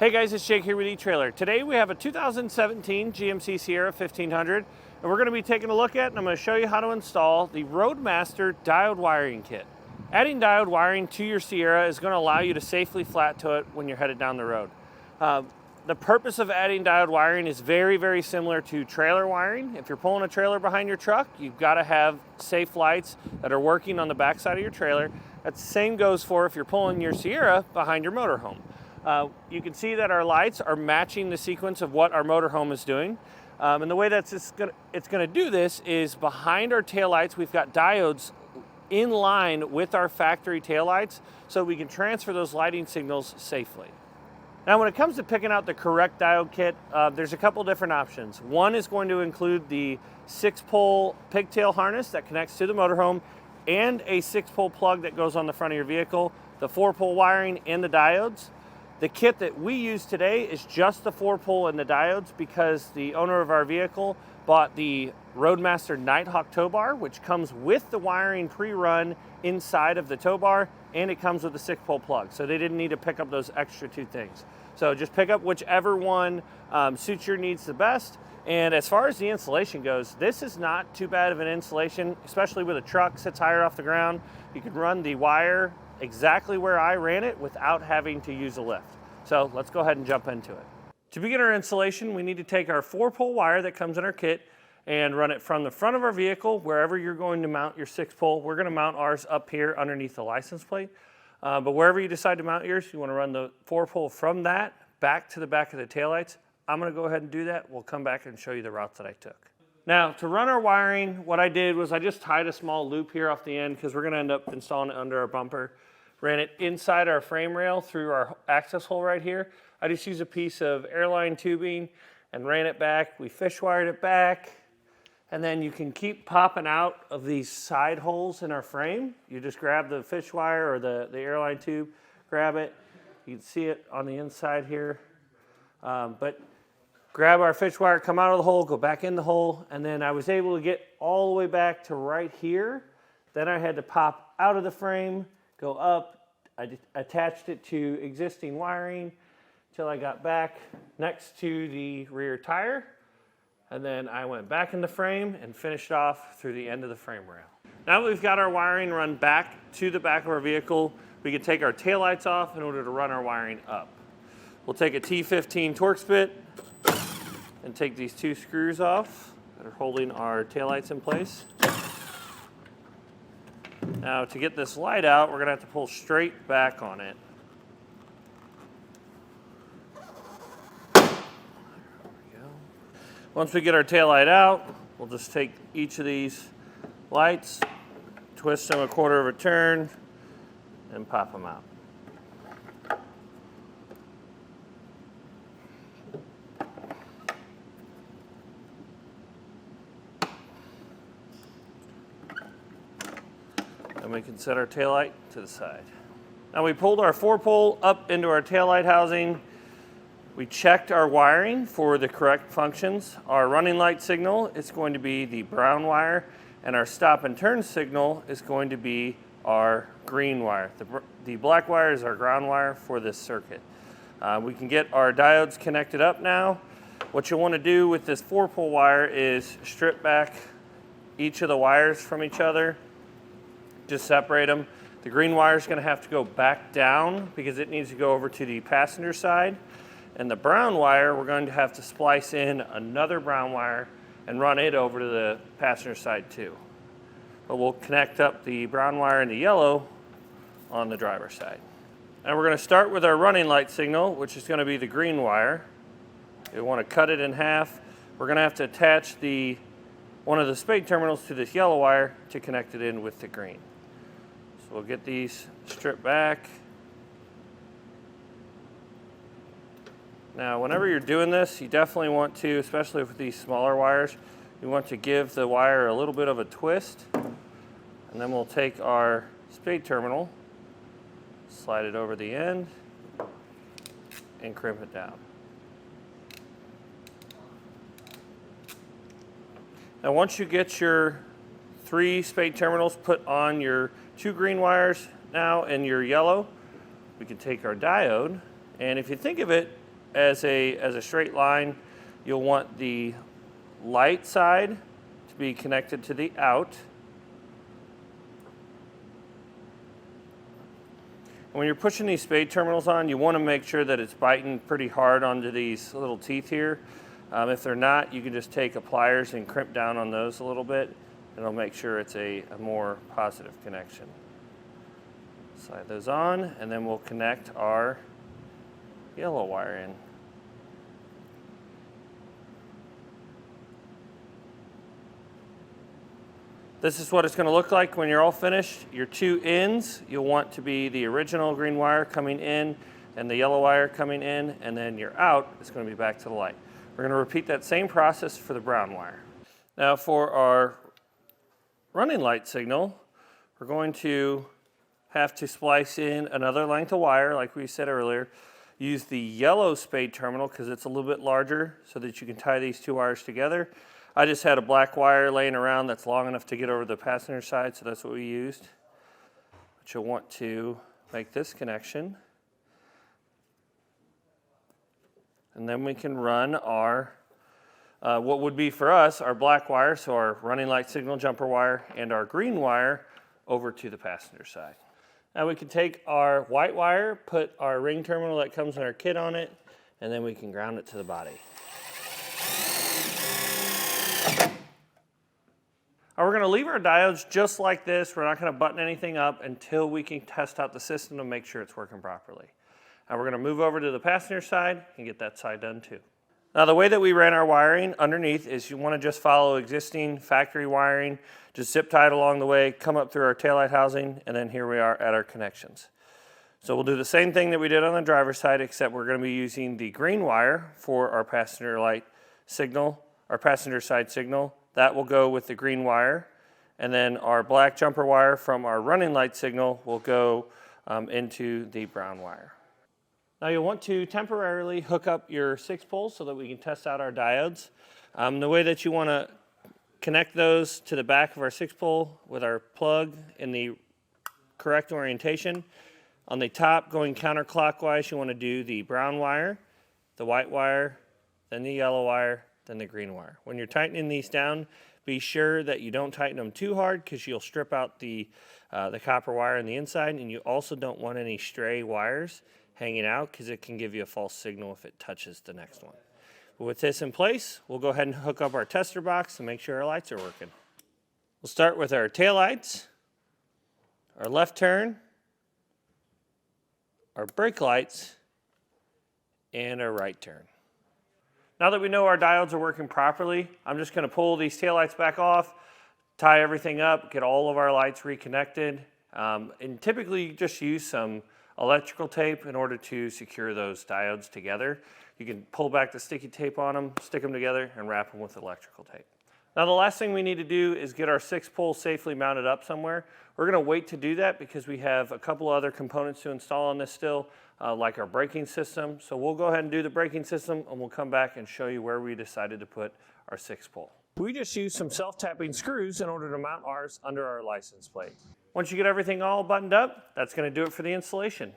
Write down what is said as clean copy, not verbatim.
Hey guys, it's Jake here with eTrailer. Today we have a 2017 GMC Sierra 1500 and we're going to be taking a look at and I'm going to show you how to install the Roadmaster diode wiring kit. Adding diode wiring to your Sierra is going to allow you to safely flat tow it when you're headed down the road. The purpose of adding diode wiring is very similar to trailer wiring. If you're pulling a trailer behind your truck, you've got to have safe lights that are working on the back side of your trailer. That same goes for if you're pulling your Sierra behind your motorhome. You can see that our lights are matching the sequence of what our motorhome is doing. And the way that it's going to do this is behind our taillights, we've got diodes in line with our factory taillights so we can transfer those lighting signals safely. Now when it comes to picking out the correct diode kit, there's a couple different options. One is going to include the 6-pole pigtail harness that connects to the motorhome and a 6-pole plug that goes on the front of your vehicle, the 4-pole wiring and the diodes. The kit that we use today is just the 4-pole and the diodes because the owner of our vehicle bought the Roadmaster Nighthawk tow bar, which comes with the wiring pre-run inside of the tow bar, and it comes with a 6-pole plug. So they didn't need to pick up those extra 2 things. So just pick up whichever one suits your needs the best. And as far as the installation goes, this is not too bad of an installation, especially with a truck sits higher off the ground. You can run the wire exactly where I ran it without having to use a lift. So let's go ahead and jump into it. To begin our installation, we need to take our 4-pole wire that comes in our kit and run it from the front of our vehicle, wherever you're going to mount your 6-pole. We're going to mount ours up here underneath the license plate. But wherever you decide to mount yours, you want to run the 4-pole from that back to the back of the taillights. I'm going to go ahead and do that. We'll come back and show you the route that I took. Now, to run our wiring, what I did was I just tied a small loop here off the end because we're going to end up installing it under our bumper. Ran it inside our frame rail through our access hole right here. I just used a piece of airline tubing and ran it back. We fish wired it back. And then you can keep popping out of these side holes in our frame. You just grab the fish wire or the airline tube, grab it. You can see it on the inside here. But grab our fish wire, come out of the hole, go back in the hole. And then I was able to get all the way back to right here. Then I had to pop out of the frame, go up. I attached it to existing wiring till I got back next to the rear tire. And then I went back in the frame and finished off through the end of the frame rail. Now that we've got our wiring run back to the back of our vehicle, we can take our taillights off in order to run our wiring up. We'll take a T15 Torx bit and take these 2 screws off that are holding our taillights in place. Now to get this light out, we're going to have to pull straight back on it. Once we get our taillight out, we'll just take each of these lights, twist them 1/4 of a turn, and pop them out. Then we can set our taillight to the side. Now we pulled our 4-pole up into our taillight housing. We checked our wiring for the correct functions. Our running light signal is going to be the brown wire, and our stop and turn signal is going to be our green wire. The black wire is our ground wire for this circuit. We can get our diodes connected up now. What you'll want to do with this 4-pole wire is strip back each of the wires from each other. Just separate them. The green wire is going to have to go back down because it needs to go over to the passenger side. And the brown wire, we're going to have to splice in another brown wire and run it over to the passenger side too. But we'll connect up the brown wire and the yellow on the driver's side. And we're going to start with our running light signal, which is going to be the green wire. You want to cut it in half. We're going to have to attach one of the spade terminals to this yellow wire to connect it in with the green. So we'll get these stripped back. Now, whenever you're doing this, you definitely want to, especially with these smaller wires, you want to give the wire a little bit of a twist. And then we'll take our spade terminal, slide it over the end, and crimp it down. Now, once you get your 3 spade terminals put on your 2 green wires now and your yellow, we can take our diode, and if you think of it, as a straight line, you'll want the light side to be connected to the out. And when you're pushing these spade terminals on, you want to make sure that it's biting pretty hard onto these little teeth here. If they're not, you can just take a pliers and crimp down on those a little bit, and it'll make sure it's a more positive connection. Slide those on, and then we'll connect our yellow wire in. This is what it's going to look like when you're all finished. Your two ends, you'll want to be the original green wire coming in and the yellow wire coming in, and then your out is going to be back to the light. We're going to repeat that same process for the brown wire. Now for our running light signal, we're going to have to splice in another length of wire, like we said earlier. Use the yellow spade terminal because it's a little bit larger so that you can tie these two wires together. I just had a black wire laying around that's long enough to get over the passenger side, so that's what we used. But you'll want to make this connection. And then we can run our, what would be for us, our black wire, so our running light signal jumper wire, and our green wire over to the passenger side. Now we can take our white wire, put our ring terminal that comes in our kit on it, and then we can ground it to the body. Now we're going to leave our diodes just like this. We're not going to button anything up until we can test out the system to make sure it's working properly. Now we're going to move over to the passenger side and get that side done too. Now the way that we ran our wiring underneath is you want to just follow existing factory wiring, just zip tie it along the way, come up through our taillight housing, and then here we are at our connections. So we'll do the same thing that we did on the driver's side, except we're going to be using the green wire for our passenger light signal, our passenger side signal. That will go with the green wire, and then our black jumper wire from our running light signal will go into the brown wire. Now you'll want to temporarily hook up your 6-pole so that we can test out our diodes. The way that you want to connect those to the back of our 6-pole with our plug in the correct orientation. On the top, going counterclockwise, you want to do the brown wire, the white wire, then the yellow wire, then the green wire. When you're tightening these down, be sure that you don't tighten them too hard because you'll strip out the copper wire on the inside, and you also don't want any stray wires hanging out because it can give you a false signal if it touches the next one. But with this in place, we'll go ahead and hook up our tester box and make sure our lights are working. We'll start with our tail lights, our left turn, our brake lights, and our right turn. Now that we know our diodes are working properly, I'm just going to pull these taillights back off, tie everything up, get all of our lights reconnected, and typically just use some electrical tape in order to secure those diodes together. You can pull back the sticky tape on them, stick them together, and wrap them with electrical tape. Now the last thing we need to do is get our 6-pole safely mounted up somewhere. We're going to wait to do that because we have a couple other components to install on this still, like our braking system. So we'll go ahead and do the braking system, and we'll come back and show you where we decided to put our 6-pole. We just used some self-tapping screws in order to mount ours under our license plate. Once you get everything all buttoned up, that's going to do it for the installation.